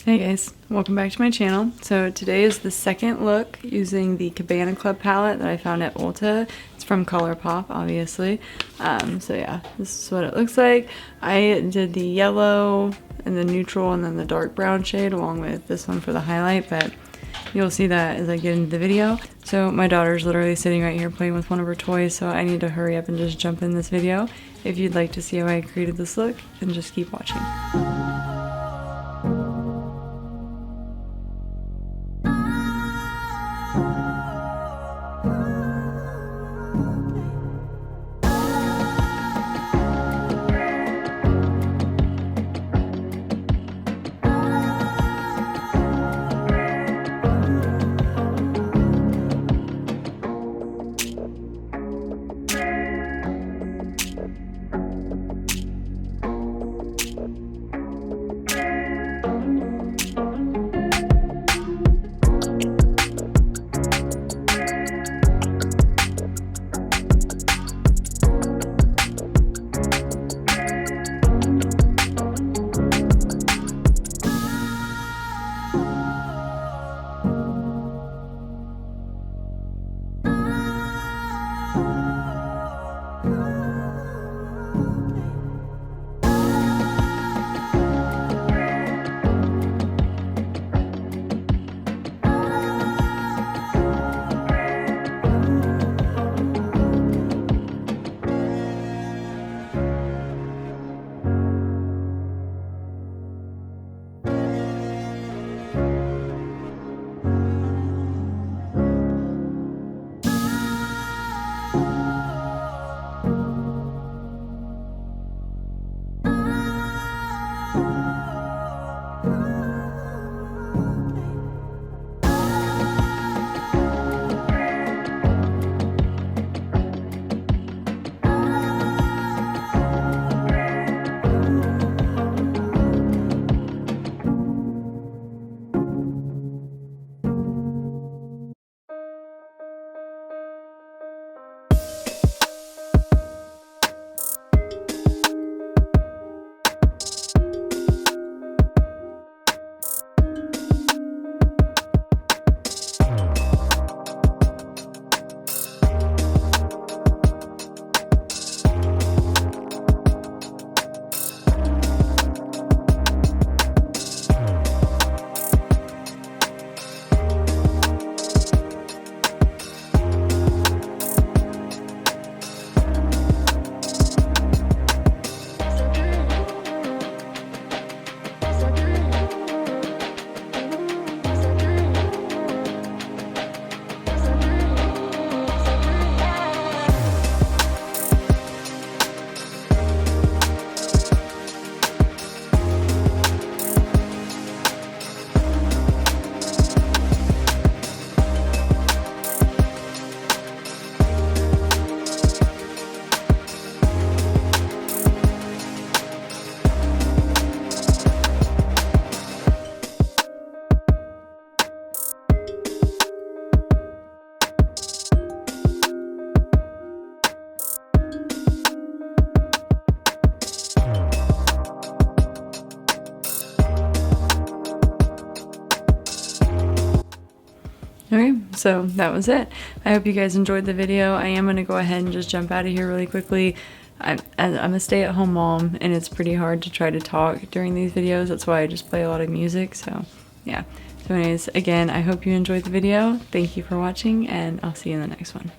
Hey guys, welcome back to my channel. So today is the second look using the Cabana Club palette that I found at Ulta. It's from Colourpop, obviously. So yeah, this is what it looks like. I did the yellow and the neutral and then the dark brown shade along with this one for the highlight, but you'll see that as I get into the video. So my daughter's literally sitting right here playing with one of her toys, so I need to hurry up and just jump in this video. If you'd like to see how I created this look, then just keep watching. Okay, so that was it. I hope you guys enjoyed the video. I am going to go ahead and just jump out of here really quickly. I'm a stay-at-home mom, and it's pretty hard to try to talk during these videos. That's why I just play a lot of music, so yeah. So anyways, again, I hope you enjoyed the video. Thank you for watching, and I'll see you in the next one.